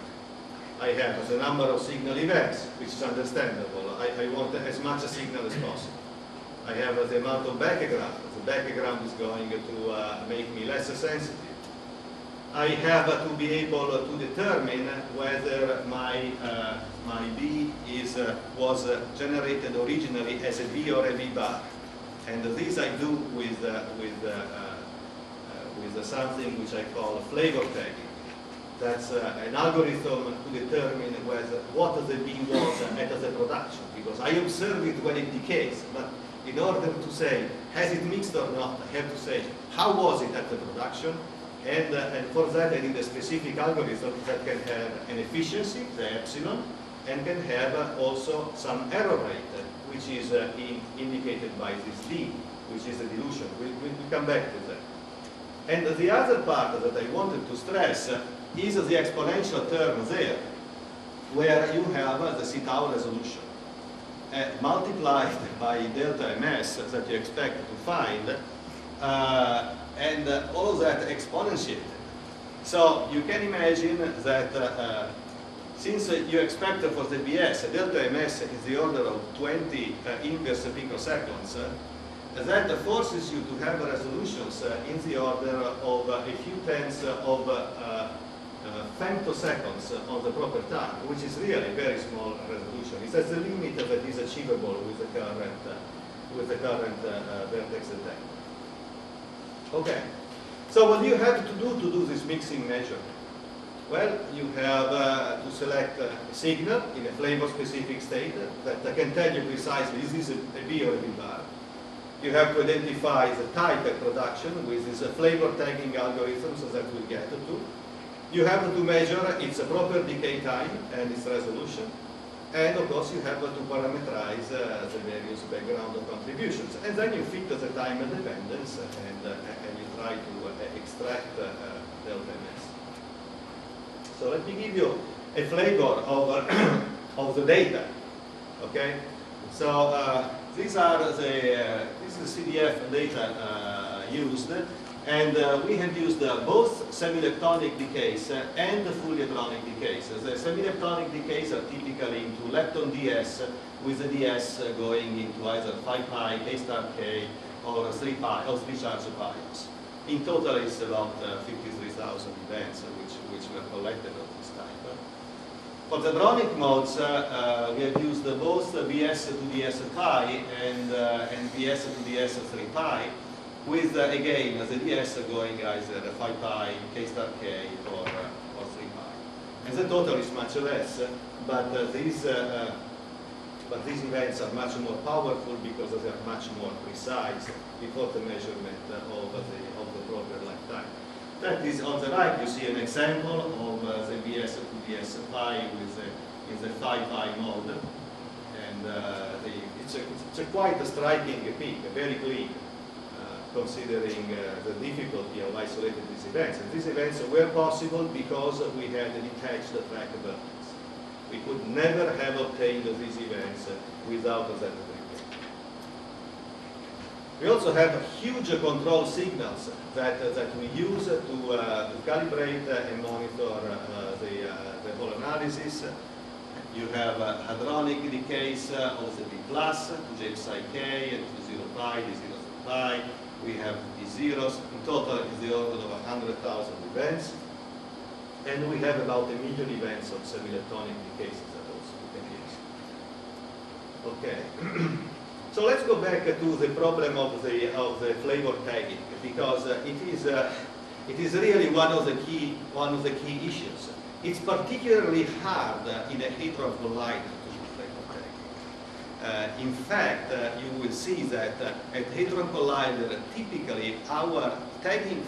I have the number of signal events, which is understandable. I want as much signal as possible. I have the amount of background. The background is going to make me less sensitive. I have to be able to determine whether my B was generated originally as a B or a B bar. And this I do with something which I call flavor tagging. That's an algorithm to determine what the B was at the production, because I observe it when it decays, but in order to say, has it mixed or not, I have to say, how was it at the production? And for that I need a specific algorithm that can have an efficiency, the epsilon, and can have also some error rate, which is indicated by this D, which is the dilution. We'll come back to that. And the other part that I wanted to stress is the exponential term there, where you have the C tau resolution multiplied by delta ms that you expect to find, and all of that exponentiated. So you can imagine that since you expect for the BS delta ms is the order of 20 inverse picoseconds, that forces you to have resolutions in the order of a few tenths of femtoseconds on the proper time, which is really a very small resolution. It's at the limit that is achievable with the current vertex detector. Okay, so what do you have to do this mixing measurement? Well, you have to select a signal in a flavor-specific state that can tell you precisely is this a B or a B bar. You have to identify the type of production with this flavor tagging algorithms that we'll get to. You have to measure its proper decay time and its resolution. And of course, you have to parameterize the various background contributions. And then you fit the time dependence and you try to extract delta ms. So let me give you a flavor of, of the data. Okay? So these are this is the CDF data used. And we have used both semi-leptonic decays and full electronic decays. The semi-leptonic decays are typically into lepton DS, with the DS going into either 5 pi, K star K, or 3 pi, or 3 charge pions. In total, it's about 53,000 events which were collected of this type. For the hadronic modes, we have used both BS to DS pi and BS to DS 3 pi. With, again, the DS going either 5 pi, K star K, or 3 pi. And the total is much less, but these events are much more powerful because they are much more precise before the measurement of the proper lifetime. That is, on the right, you see an example of the BS to DS pi in the 5 pi mode. And it's a quite a striking peak, very clean. Considering the difficulty of isolating these events. And these events were possible because we had detached track vertex. We could never have obtained these events without that treatment. We also have huge control signals that we use to calibrate and monitor the whole analysis. You have hadronic decays of the B+, to J psi K, and to 0 pi, D 0 pi. We have the zeros. In total, is the order of 100,000 events. And we have about 1 million events of semi-leptonic decays that also we can use. Okay. So let's go back to the problem of the flavor tagging, because it is really one of the key issues. It's particularly hard in a hadron collider. In fact, you will see that at hadron collider, typically our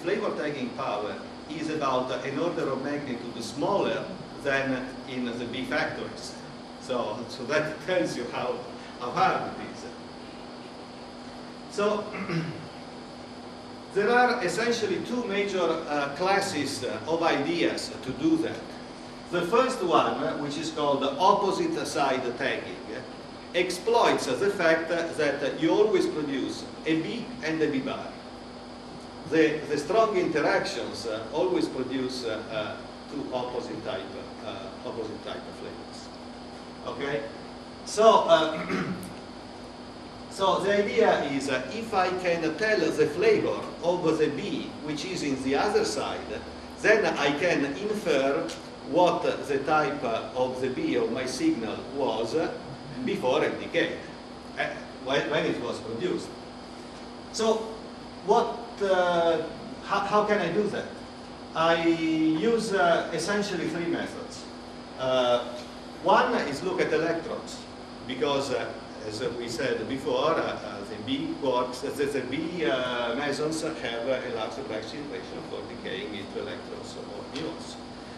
flavor tagging power is about an order of magnitude smaller than in the B factories. So that tells you how hard it is. So there are essentially two major classes of ideas to do that. The first one, which is called opposite side tagging, exploits the fact that you always produce a B and a B bar. the strong interactions always produce two opposite type of flavors. Okay, so so the idea is if I can tell the flavor of the B which is in the other side, then I can infer what the type of the B of my signal was before it decayed, when it was produced. So how can I do that? I use essentially three methods. One is look at electrons, because as we said before, the B quarks, the B mesons have a large participation for decaying into electrons or muons.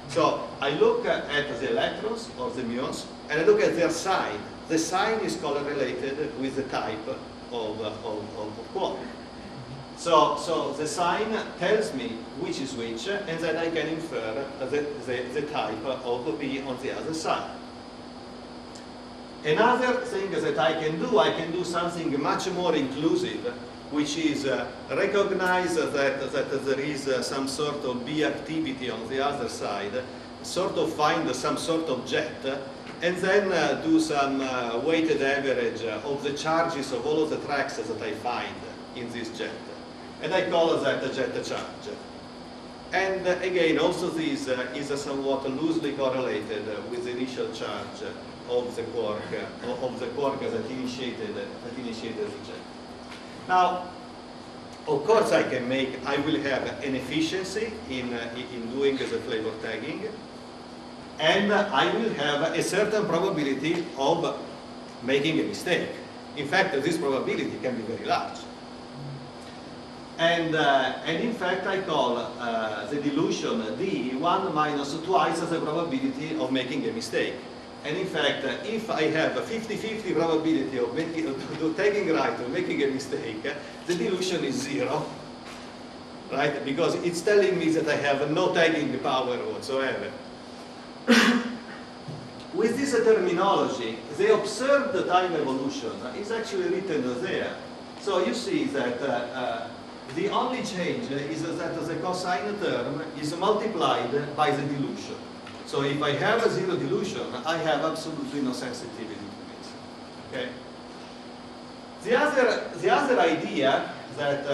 So I look at the electrons or the muons, and I look at their sign. The sign is correlated with the type of quark. So the sign tells me which is which, and then I can infer the type of B on the other side. Another thing that I can do something much more inclusive, which is recognize that there is some sort of B activity on the other side, sort of find some sort of jet, and then do some weighted average of the charges of all of the tracks that I find in this jet. And I call that a jet charge. And again, also this is somewhat loosely correlated with the initial charge of the quark that initiated the jet. Now, of course, I will have an efficiency in doing the flavor tagging, and I will have a certain probability of making a mistake. In fact, this probability can be very large. And in fact, I call the dilution D 1 minus twice the probability of making a mistake. And in fact, if I have a 50-50 probability of taking right or making a mistake, the dilution is 0, right? Because it's telling me that I have no tagging power whatsoever. With this terminology, the observed time evolution is actually written there. So you see that the only change is that the cosine term is multiplied by the dilution. So if I have a 0 dilution, I have absolutely no sensitivity to it. Okay. The other idea that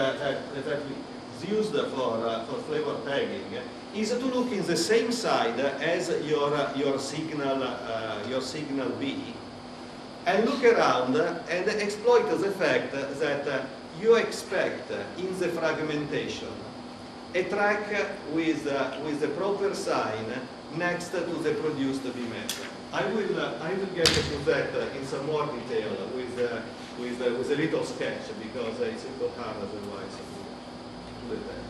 is used for flavor tagging is to look in the same side as your signal B, and look around and exploit the fact that you expect in the fragmentation a track with the proper sign next to the produced B method. I will get to that in some more detail with a little sketch, because it's a bit hard otherwise to do that.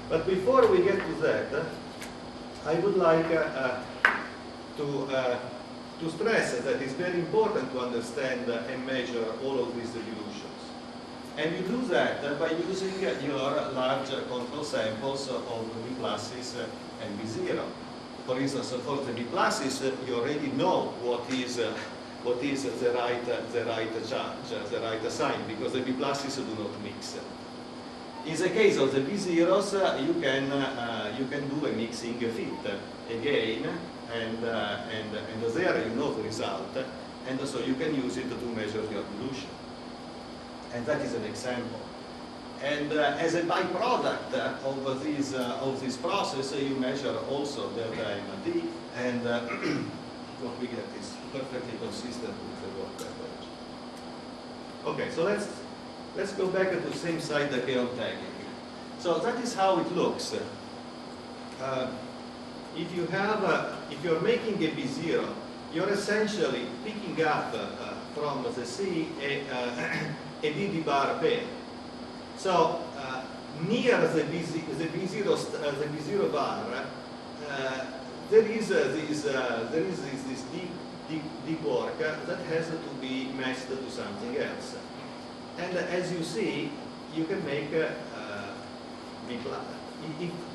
But before we get to that, I would like to stress that it's very important to understand and measure all of these dilutions. And you do that by using your large control samples of B pluses and B0. For instance, for the B pluses, you already know what is the right charge, the right sign, because the B pluses do not mix. In the case of the B0s, you can do a mixing fit again, and there you know the result, and so you can use it to measure your dilution. And that is an example. And as a byproduct of this process, you measure also delta MD, and what we get is perfectly consistent with the work average. Okay, so let's go back to the same side that we are tagging. So that is how it looks. If you're making a B0, you're essentially picking up from the C a DD bar pair. So near the B0 bar, there is this D quark that has to be matched to something else. And as you see, you can make B plus.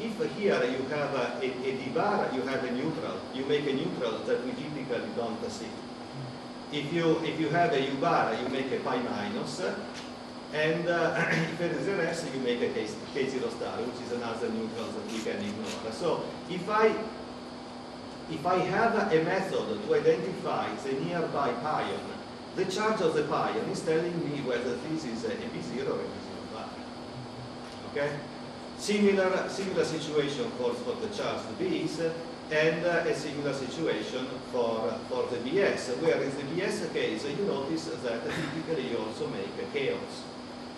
If here you have a D bar, you have a neutral. You make a neutral that we typically don't see. If you have a U bar, you make a pi minus. And if it is an S, you make a K0 star, which is another neutral that we can ignore. So if I have a method to identify the nearby pion, the charge of the pion is telling me whether this is a B0 or a B0 bar. Okay? Similar situation for the charged Bs, and a similar situation for the BS, where in the BS case you notice that typically you also make chaos,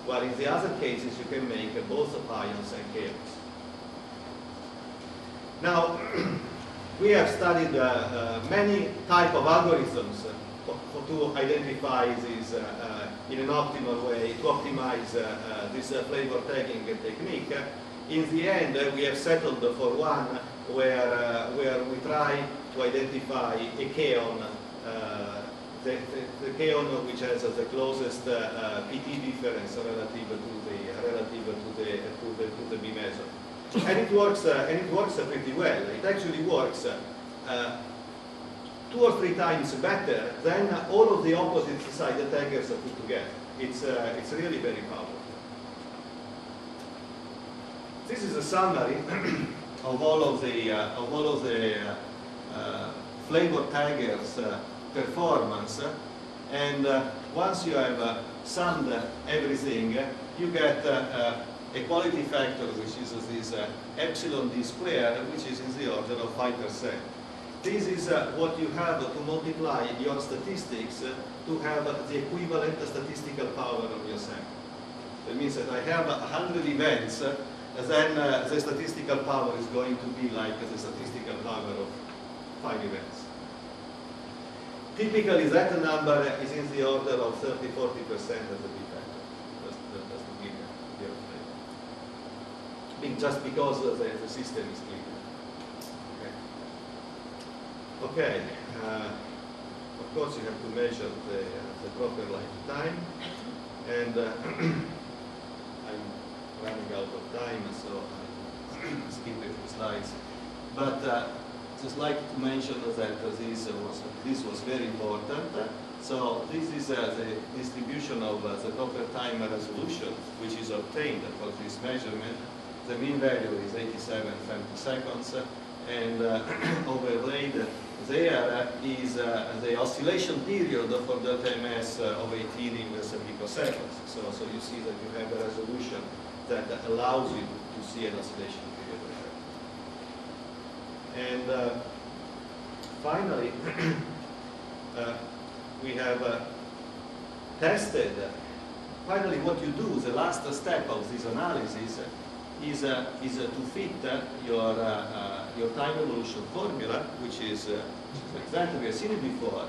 while in the other cases you can make both pions and chaos. Now, we have studied many type of algorithms to identify this in an optimal way, to optimize this flavor tagging technique. In the end, we have settled for one where we try to identify a kaon, the kaon which has the closest PT difference relative to the B method, and it works pretty well. It actually works 2 or 3 times better than all of the opposite side taggers put together. It's really very powerful. This is a summary of all of the flavor taggers performance, and once you have summed everything, you get a quality factor, which is this epsilon d squared, which is in the order of 5%. This is what you have to multiply your statistics to have the equivalent statistical power of your sample. That means that I have 100 events, then the statistical power is going to be like the statistical power of 5 events. Typically, that number is in the order of 30–40% as a B factor. Just to give you a flavor. Just because the system is clear. Okay. Of course, you have to measure the proper lifetime, and I'm running out of time, so I skip a few slides. But just like to mention that this was very important. So this is the distribution of the proper time resolution, which is obtained for this measurement. The mean value is 87 femtoseconds, and overlaid there is the oscillation period for the TMS of 18 inverse picoseconds. So you see that you have a resolution that allows you to see an oscillation period effect. And finally, we have tested. Finally, what you do, the last step of this analysis, is to fit your time evolution formula, which is exactly we have seen it before.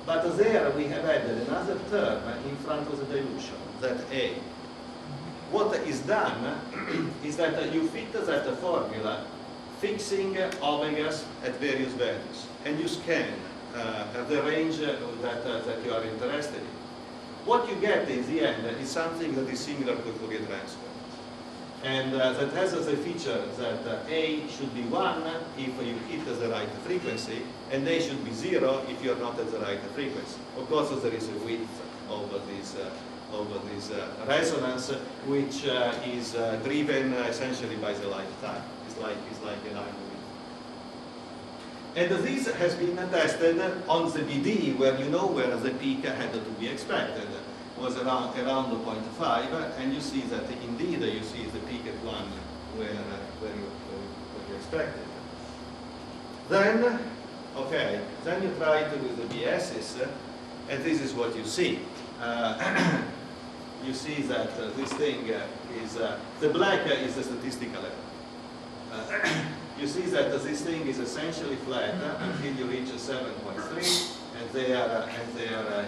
But there we have added another term in front of the dilution, that A. What is done is that you fit that formula, fixing omegas at various values, and you scan the range that you are interested in. What you get in the end is something that is similar to Fourier transform. And that has as a feature that A should be 1 if you hit the right frequency, and A should be 0 if you are not at the right frequency. Of course, there is a width over this resonance, which is driven essentially by the lifetime. It's like an algorithm. And this has been tested on the BD, where you know where the peak had to be expected. Was around 0.5, and you see that indeed you see the peak at 1 where you expected. Then, okay, then you try it with the BSs, and this is what you see. You see that this thing is, the black is the statistical error. You see that this thing is essentially flat until you reach 7.3, and there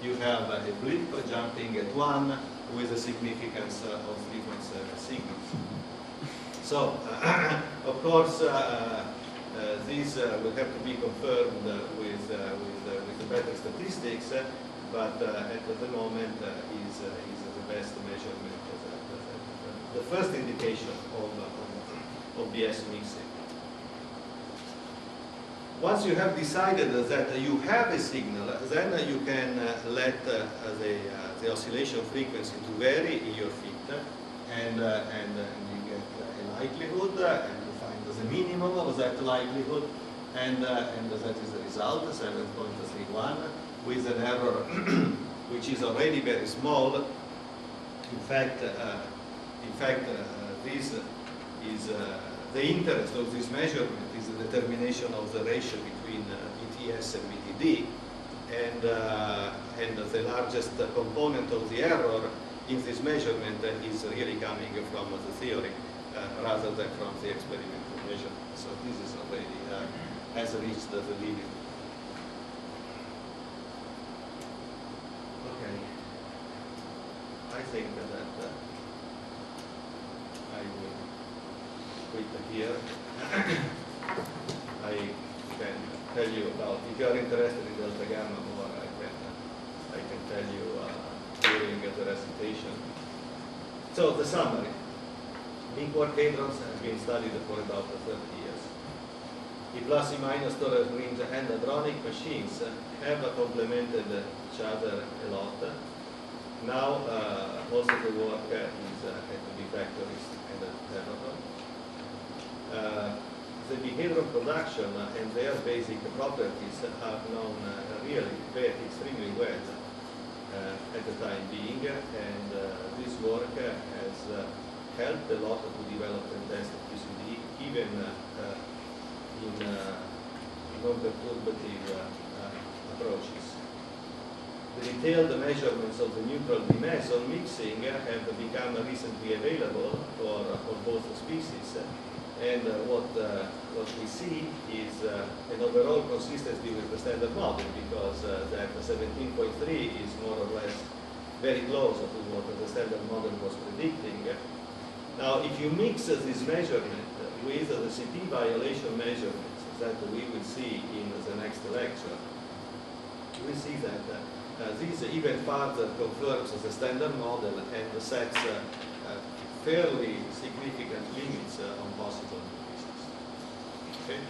you have a blip jumping at 1 with a significance of 3.7 signals. So, of course, these will have to be confirmed with the better statistics, but at the moment is the best measurement, the first indication of BS mixing. once you have decided that you have a signal, then you can let the oscillation frequency to vary in your fit, and you get a likelihood, and you find the minimum of that likelihood, and that is the result, 7.31, with an error which is already very small. In fact, this is the interest of this measurement is the determination of the ratio between BTS and BTD, and the largest component of the error in this measurement is really coming from the theory rather than from the experimental measurement. So this is already has reached the limit. Okay, I think that I will quit here. I can tell you about, if you are interested in delta gamma more, I can tell you during the recitation. So the summary. Big quark hadrons have been studied for about 30 years. The plus and minus torus rings and hadronic machines have complemented each other a lot. Now most of the work is at the big factories and at Terraform. The behavioral production and their basic properties are known really extremely well at the time being, and this work has helped a lot to develop and test QCD, even in non-perturbative approaches. The detailed measurements of the neutral dimeson mixing have become recently available for both species, and what we see is an overall consistency with the standard model, because that 17.3 is more or less very close to what the standard model was predicting. Now, if you mix this measurement with the CT violation measurements that we will see in the next lecture, we see that this even further confirms the standard model and sets fairly significant limits on possible pieces. Okay?